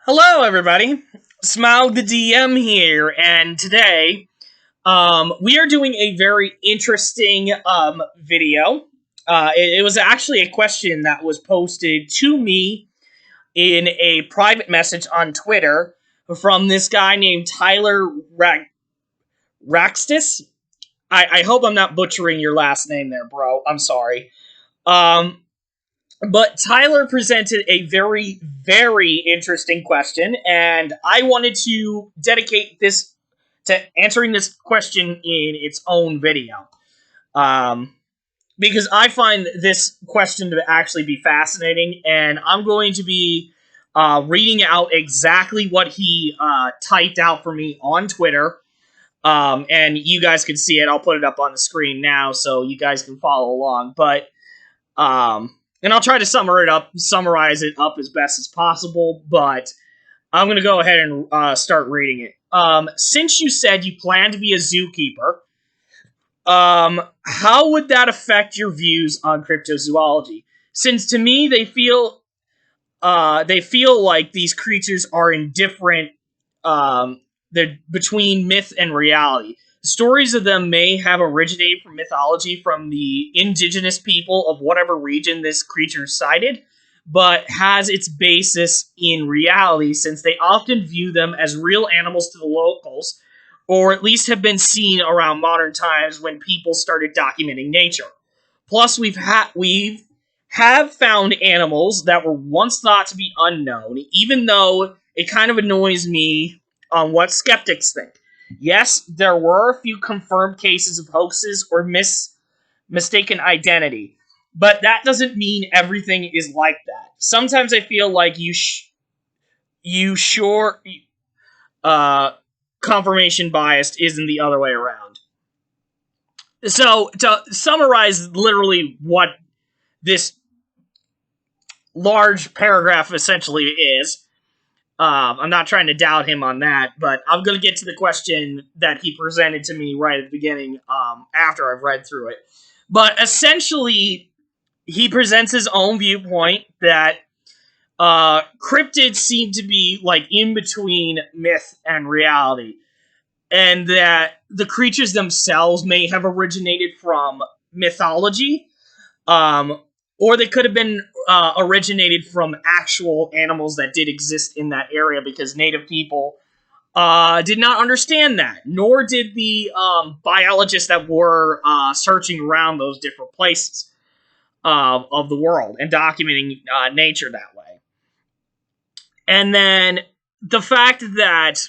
Hello, everybody. Smile the DM here, and today we are doing a very interesting video. It was actually a question that was posted to me in a private message on Twitter from this guy named Tyler Raxtis. I hope I'm not butchering your last name there, bro. I'm sorry. Um, But Tyler presented a very, very interesting question, and I wanted to dedicate this to answering this question in its own video. Um, because I find this question to actually be fascinating, and I'm going to be reading out exactly what he typed out for me on Twitter. And you guys can see it. I'll put it up on the screen now so you guys can follow along. And I'll try to summarize it up as best as possible, but I'm going to go ahead and start reading it. Since you said you plan to be a zookeeper, how would that affect your views on cryptozoology? Since to me they feel like these creatures are in different, they're between myth and reality. Stories of them may have originated from mythology from the indigenous people of whatever region this creature cited, but has its basis in reality since they often view them as real animals to the locals, or at least have been seen around modern times when people started documenting nature. Plus, we've have found animals that were once thought to be unknown, even though it kind of annoys me on what skeptics think. Yes, there were a few confirmed cases of hoaxes or mistaken identity, but that doesn't mean everything is like that. Sometimes I feel like you sure uh, confirmation bias isn't the other way around. So to summarize, literally what this large paragraph essentially is. I'm not trying to doubt him on that, but I'm going to get to the question that he presented to me right at the beginning after I've read through it. But essentially, he presents his own viewpoint that cryptids seem to be like in between myth and reality, and that the creatures themselves may have originated from mythology, um, or they could have been originated from actual animals that did exist in that area because native people did not understand that, nor did the biologists that were searching around those different places of the world and documenting nature that way. And then the fact that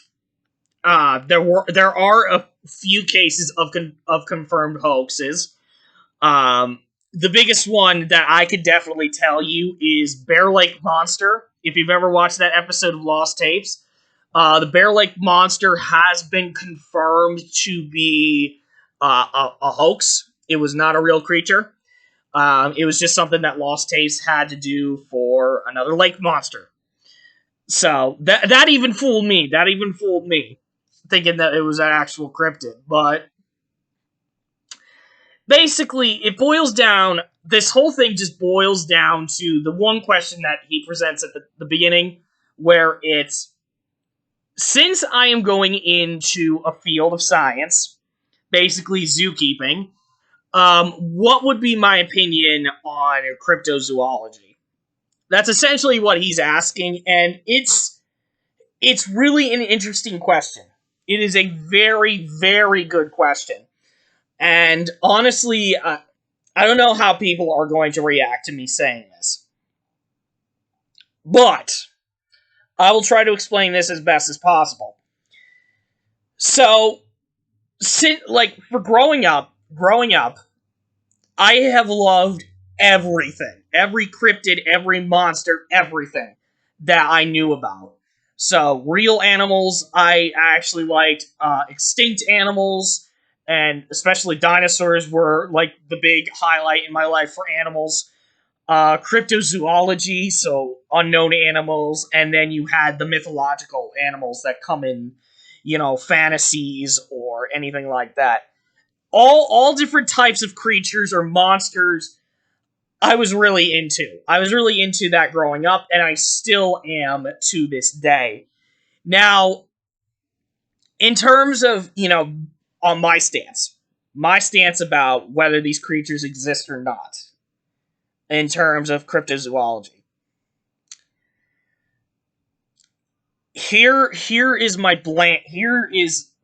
there are a few cases of confirmed hoaxes. The biggest one that I could definitely tell you is Bear Lake Monster. If you've ever watched that episode of Lost Tapes, the Bear Lake Monster has been confirmed to be a hoax. It was not a real creature. It was just something that Lost Tapes had to do for another lake monster. So that even fooled me. That even fooled me, thinking that it was an actual cryptid. But basically, it boils down. This whole thing just boils down to the one question that he presents at the beginning, where it's, since I am going into a field of science, basically zookeeping, what would be my opinion on cryptozoology? That's essentially what he's asking, and it's really an interesting question. It is a very, very good question. And honestly, I don't know how people are going to react to me saying this. But I will try to explain this as best as possible. So, like, for growing up, I have loved everything. Every cryptid, every monster, everything that I knew about. So, real animals, I actually liked extinct animals, and especially dinosaurs were like the big highlight in my life for animals. Cryptozoology, so unknown animals, and then you had the mythological animals that come in, fantasies or anything like that. All different types of creatures or monsters I was really into. I was really into that growing up, and I still am to this day. Now, in terms of, on my stance about whether these creatures exist or not, in terms of cryptozoology, here is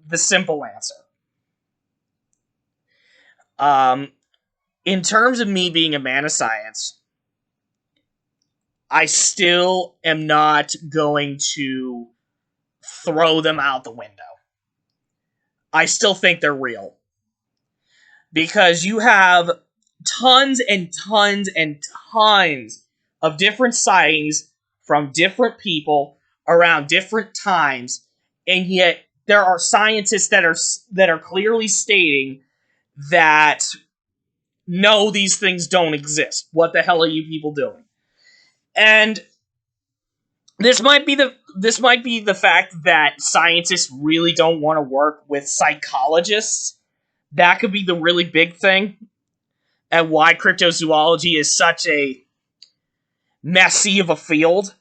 the simple answer. Um, in terms of me being a man of science, I still am not going to throw them out the window. I still think they're real. Because you have tons and tons and tons of different sightings from different people around different times, and yet there are scientists that are clearly stating that no, these things don't exist. What the hell are you people doing? And this might be the fact that scientists really don't want to work with psychologists. That could be the really big thing, and why cryptozoology is such a messy of a field.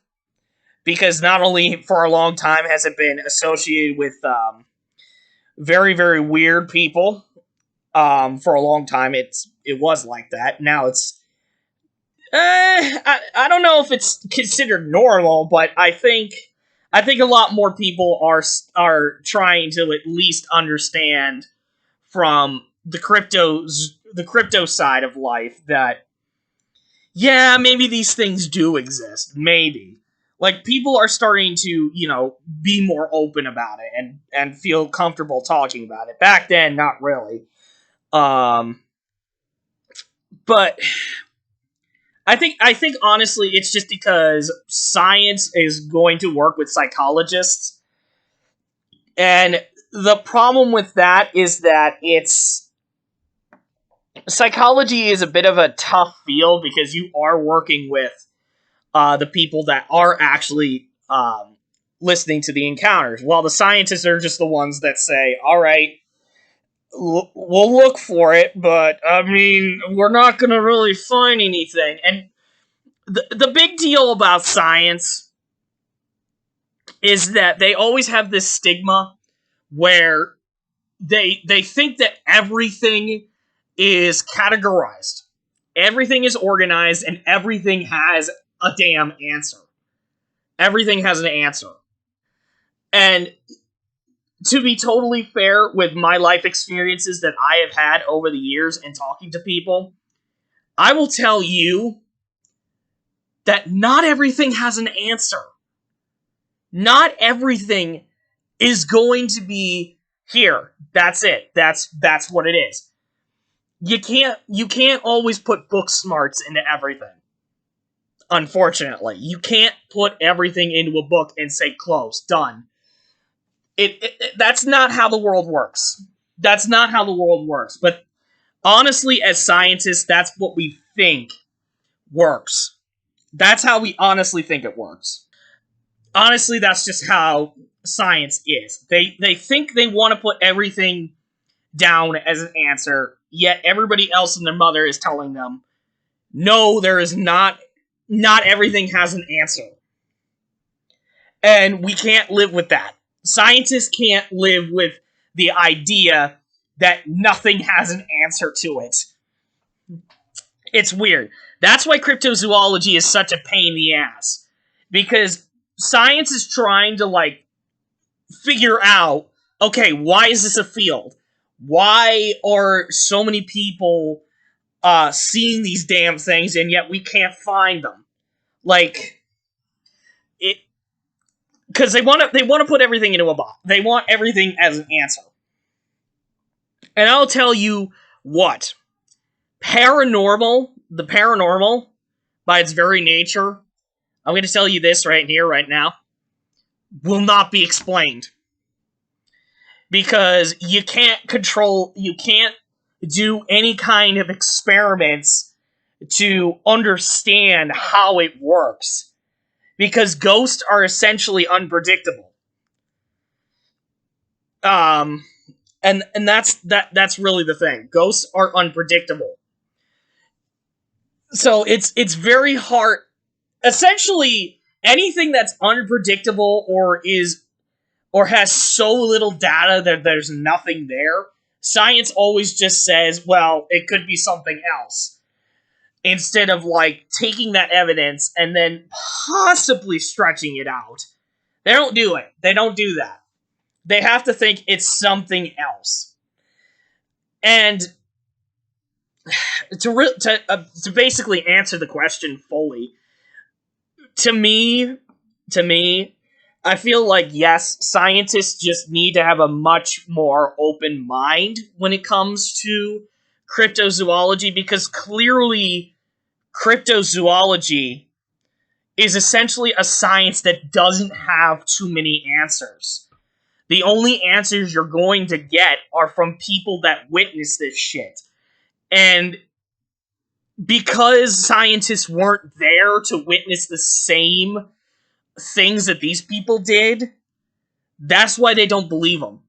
Because not only for a long time has it been associated with very, very weird people. For a long time, it was like that. Now it's I don't know if it's considered normal, but I think a lot more people are trying to at least understand from the crypto side of life that, yeah, maybe these things do exist. Maybe. Like, people are starting to, be more open about it and feel comfortable talking about it. Back then, not really. Um, but I think honestly, it's just because science is going to work with psychologists, and the problem with that is that it's psychology is a bit of a tough field because you are working with the people that are actually listening to the encounters, while the scientists are just the ones that say, "All right, we'll look for it, but I mean, we're not going to really find anything." And the big deal about science is that they always have this stigma where they think that everything is categorized, everything is organized, and everything has a damn answer. Everything has an answer. And to be totally fair with my life experiences that I have had over the years and talking to people, I will tell you that not everything has an answer. Not everything is going to be here. That's it. That's what it is. You can't always put book smarts into everything. Unfortunately, you can't put everything into a book and say close, done. That's not how the world works. That's not how the world works. But honestly, as scientists, that's what we think works. That's how we honestly think it works. Honestly, that's just how science is. They think they want to put everything down as an answer, yet everybody else and their mother is telling them, no, there is not. Not everything has an answer. And we can't live with that. Scientists can't live with the idea that nothing has an answer to it. It's weird. That's why cryptozoology is such a pain in the ass. Because science is trying to, like, figure out, okay, why is this a field? Why are so many people seeing these damn things and yet we can't find them? Like, it, because they want to put everything into a box. They want everything as an answer. And I'll tell you what, the paranormal, by its very nature, I'm going to tell you this right here, right now, will not be explained. Because you can't do any kind of experiments to understand how it works. Because ghosts are essentially unpredictable. Um, and that's really the thing. Ghosts are unpredictable. So it's very hard. Essentially, anything that's unpredictable or has so little data that there's nothing there, science always just says, well, it could be something else. Instead of like taking that evidence and then possibly stretching it out. They don't do it. They don't do that. They have to think it's something else. And to basically answer the question fully, to me, I feel like yes, scientists just need to have a much more open mind when it comes to cryptozoology, because clearly cryptozoology is essentially a science that doesn't have too many answers. The only answers you're going to get are from people that witness this shit. And because scientists weren't there to witness the same things that these people did, that's why they don't believe them.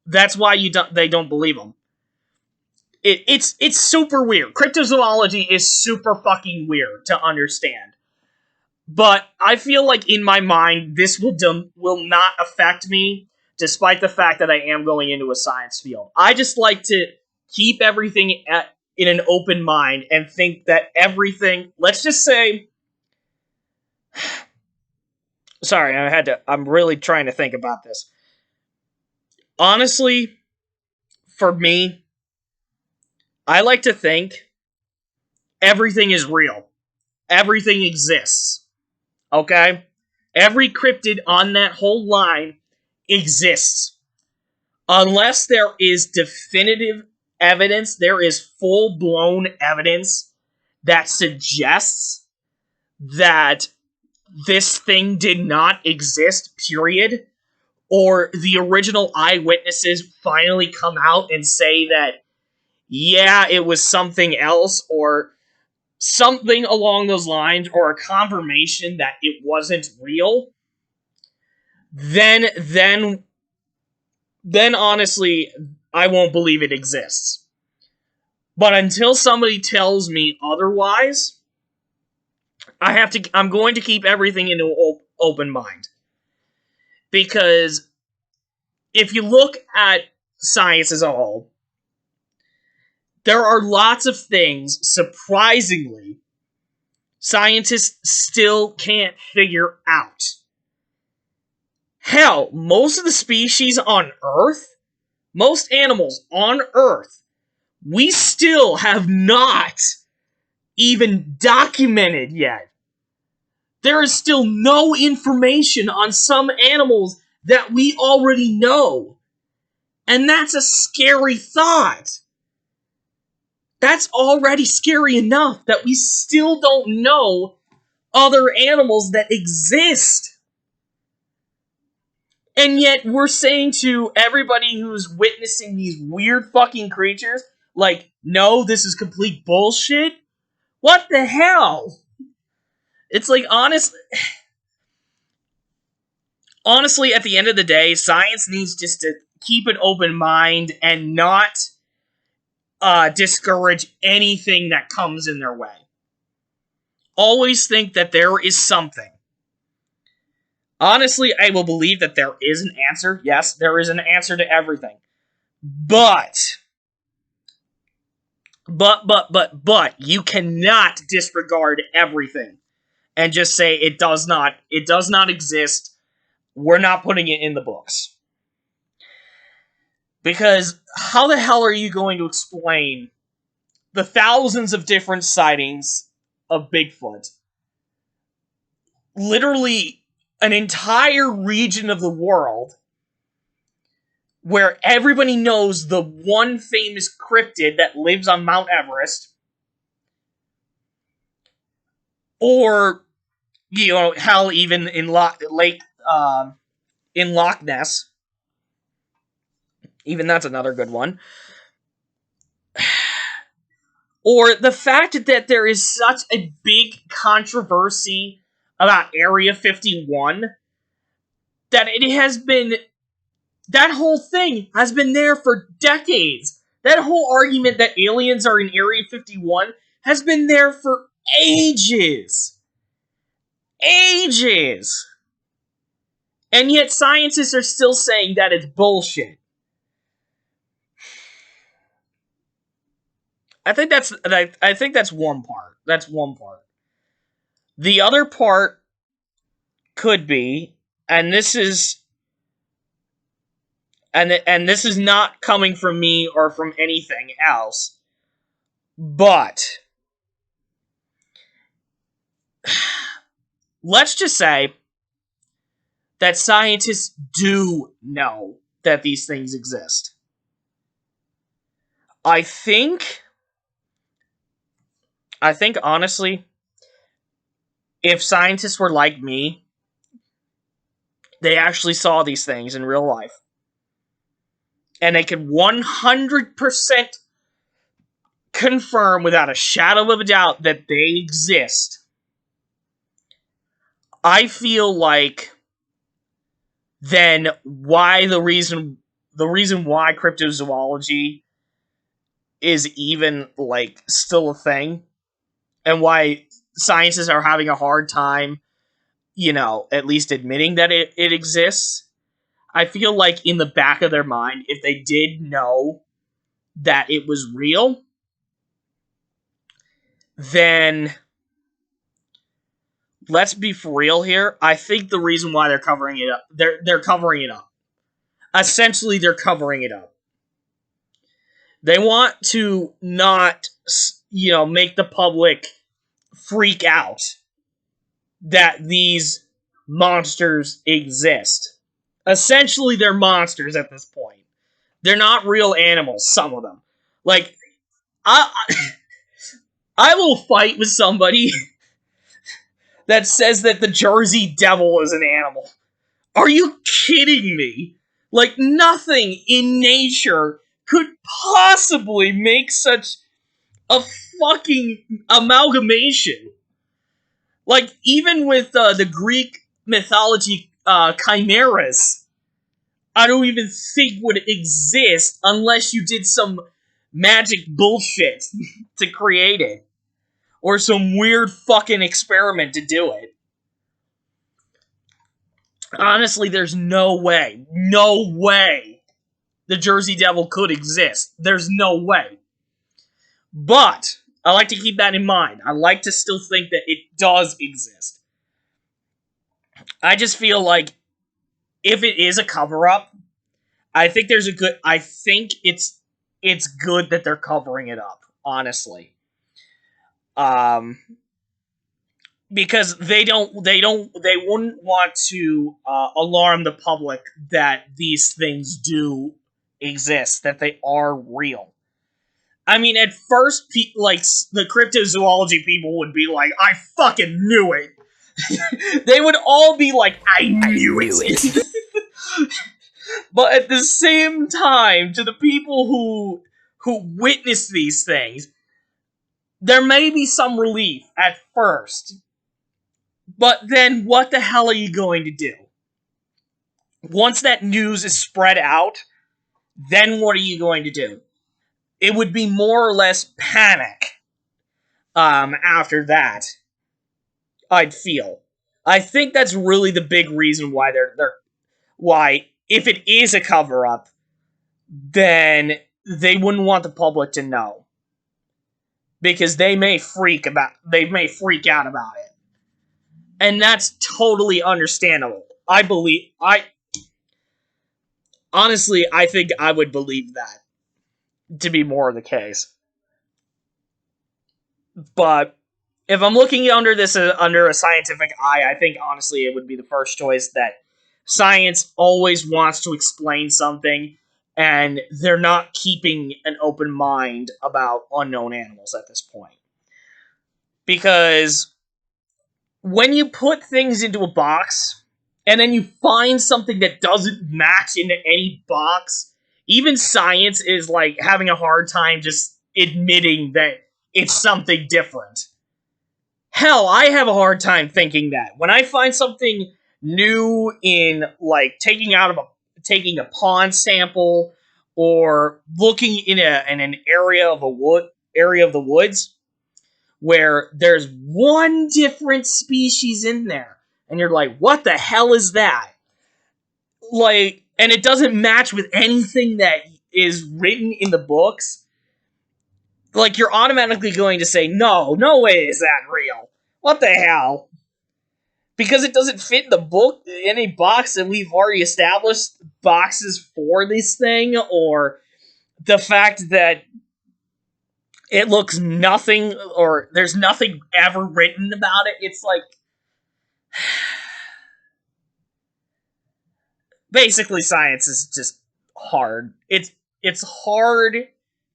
That's why they don't believe them. It's super weird. Cryptozoology is super fucking weird to understand. But I feel like in my mind, this will not affect me, despite the fact that I am going into a science field. I just like to keep everything in an open mind and think that everything, let's just say, sorry, I'm really trying to think about this. Honestly, for me, I like to think everything is real. Everything exists. Okay? Every cryptid on that whole line exists. Unless there is definitive evidence, there is full-blown evidence that suggests that this thing did not exist, period, or the original eyewitnesses finally come out and say that, yeah, it was something else, or something along those lines, or a confirmation that it wasn't real, then honestly, I won't believe it exists. But until somebody tells me otherwise, I'm going to keep everything in an open mind. Because if you look at science as a whole, there are lots of things, surprisingly, scientists still can't figure out. Hell, most of the species on Earth, most animals on Earth, we still have not even documented yet. There is still no information on some animals that we already know. And that's a scary thought. That's already scary enough that we still don't know other animals that exist. And yet we're saying to everybody who's witnessing these weird fucking creatures, like, no, this is complete bullshit? What the hell? It's like, honestly, at the end of the day, science needs just to keep an open mind and not discourage anything that comes in their way. Always think that there is something. Honestly, I will believe that there is an answer. Yes, there is an answer to everything. But, you cannot disregard everything and just say it does not exist. We're not putting it in the books. Because how the hell are you going to explain the thousands of different sightings of Bigfoot? Literally an entire region of the world where everybody knows the one famous cryptid that lives on Mount Everest, or, you know, hell, even in in Loch Ness. Even that's another good one. Or the fact that there is such a big controversy about Area 51 that it has been, that whole thing has been there for decades. That whole argument that aliens are in Area 51 has been there for ages. Ages. And yet scientists are still saying that it's bullshit. I think that's one part. That's one part. The other part could be, and this is and this is not coming from me or from anything else, but let's just say that scientists do know that these things exist. I think honestly, if scientists were like me, they actually saw these things in real life. And they could 100% confirm without a shadow of a doubt that they exist. I feel like then the reason why cryptozoology is even like still a thing and why scientists are having a hard time, at least admitting that it exists. I feel like in the back of their mind, if they did know that it was real, then let's be for real here. I think the reason why they're covering it up, they're covering it up. Essentially, they're covering it up. They want to not, make the public freak out that these monsters exist. Essentially, they're monsters at this point. They're not real animals, some of them. Like, I, I will fight with somebody that says that the Jersey Devil is an animal. Are you kidding me? Like, nothing in nature could possibly make such a fucking amalgamation. Like, even with the Greek mythology chimeras, I don't even think would exist unless you did some magic bullshit to create it. Or some weird fucking experiment to do it. Honestly, there's no way the Jersey Devil could exist. There's no way. But I like to keep that in mind. I like to still think that it does exist. I just feel like if it is a cover up, I think it's good that they're covering it up, honestly. Because they wouldn't want to alarm the public that these things do exist, that they are real. I mean, at first, like, the cryptozoology people would be like, I fucking knew it. They would all be like, I knew it. But at the same time, to the people who witness these things, there may be some relief at first. But then what the hell are you going to do? Once that news is spread out, then what are you going to do? It would be more or less panic after that, I'd feel. I think that's really the big reason why why, if it is a cover up, then they wouldn't want the public to know. Because they may freak out about it. And that's totally understandable. Honestly, I think I would believe that to be more the case. But if I'm looking under this under a scientific eye, I think honestly it would be the first choice, that science always wants to explain something, and they're not keeping an open mind about unknown animals at this point. Because when you put things into a box, and then you find something that doesn't match into any box, even science is like having a hard time just admitting that it's something different. Hell, I have a hard time thinking that. When I find something new in, like, taking a pond sample, or looking in an area of the woods, where there's one different species in there, and you're like, what the hell is that? Like, and it doesn't match with anything that is written in the books. Like, you're automatically going to say, no way is that real. What the hell? Because it doesn't fit in the book, any box that we've already established boxes for this thing, or the fact that it looks nothing, or there's nothing ever written about it. It's like, basically, science is just hard. It's hard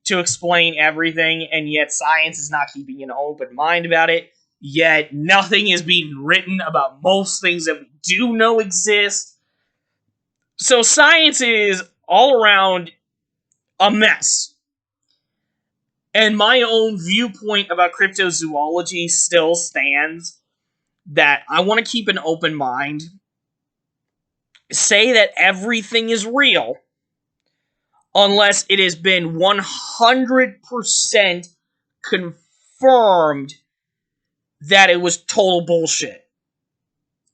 to explain everything, and yet science is not keeping an open mind about it. Yet nothing is being written about most things that we do know exist. So science is all around a mess. And my own viewpoint about cryptozoology still stands, that I want to keep an open mind. Say that everything is real, unless it has been 100% confirmed that it was total bullshit.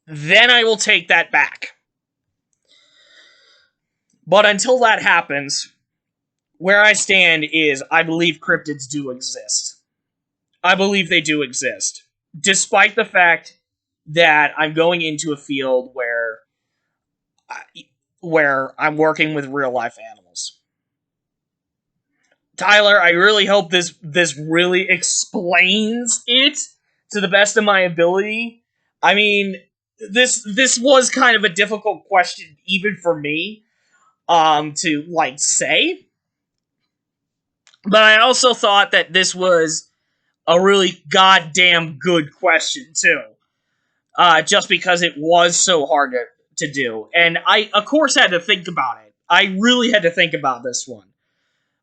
Then I will take that back. But until that happens, where I stand is I believe cryptids do exist. I believe they do exist. Despite the fact that I'm going into a field where I'm working with real life animals. Tyler, I really hope this really explains it to the best of my ability. I mean, this was kind of a difficult question even for me to like say. But I also thought that this was a really goddamn good question too. Just because it was so hard to do. And I of course had to think about it. I really had to think about this one.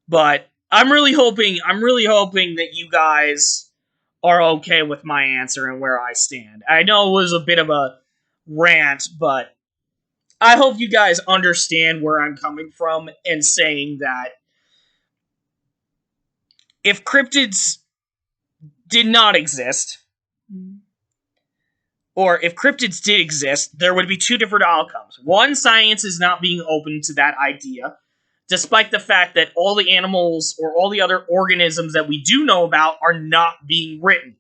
But I'm really hoping that you guys are okay with my answer and where I stand. I know it was a bit of a rant, but I hope you guys understand where I'm coming from and saying that if cryptids did not exist, or if cryptids did exist, there would be two different outcomes. One, science is not being open to that idea, despite the fact that all the animals or all the other organisms that we do know about are not being written.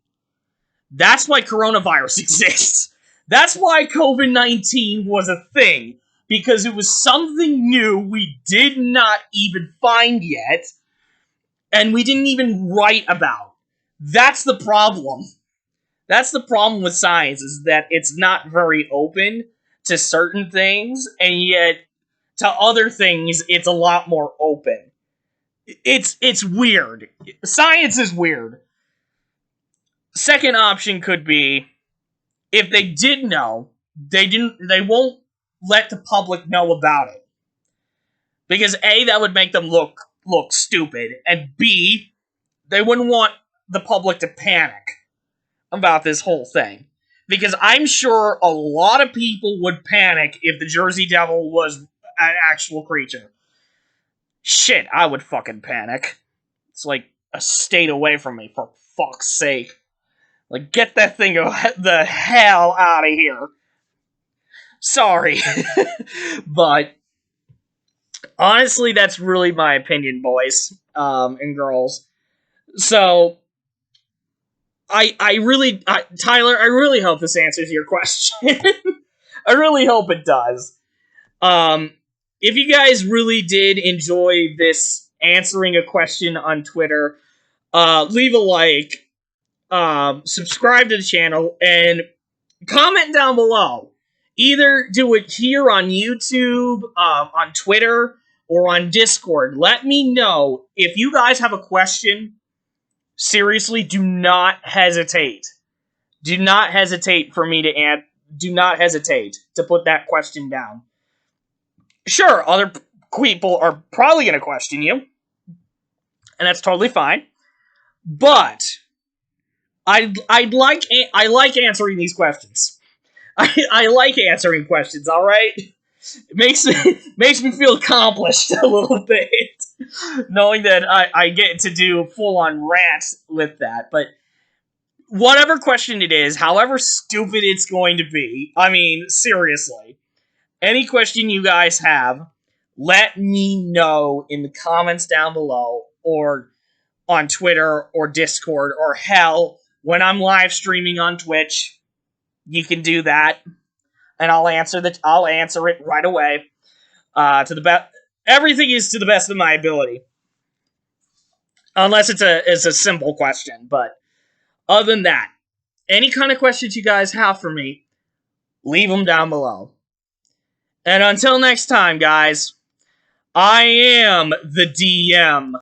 That's why coronavirus exists. That's why COVID-19 was a thing, because it was something new we did not even find yet, and we didn't even write about. That's the problem. That's the problem with science, is that it's not very open to certain things, and yet to other things it's a lot more open. It's weird. Science is weird. Second option could be, if they did know, they won't let the public know about it. Because A, that would make them look stupid, and B, they wouldn't want the public to panic about this whole thing. Because I'm sure a lot of people would panic if the Jersey Devil was an actual creature. Shit, I would fucking panic. It's like a state away from me, for fuck's sake. Like, get that thing the hell out of here. Sorry. But honestly, that's really my opinion, boys and girls. So, Tyler, I really hope this answers your question. I really hope it does. If you guys really did enjoy this answering a question on Twitter, leave a like, subscribe to the channel, and comment down below. Either do it here on YouTube, on Twitter, or on Discord. Let me know if you guys have a question. Seriously, do not hesitate. Do not hesitate for me to do not hesitate to put that question down. Sure, other people are probably going to question you, and that's totally fine. But I like answering these questions. I like answering questions. All right, it makes me feel accomplished a little bit, knowing that I get to do full on rants with that. But whatever question it is, however stupid it's going to be, I mean, seriously, any question you guys have, let me know in the comments down below, or on Twitter, or Discord, or hell, when I'm live streaming on Twitch, you can do that, and I'll answer it right away. To the best, everything is to the best of my ability, unless it's a simple question. But other than that, any kind of questions you guys have for me, leave them down below. And until next time, guys, I am the DM.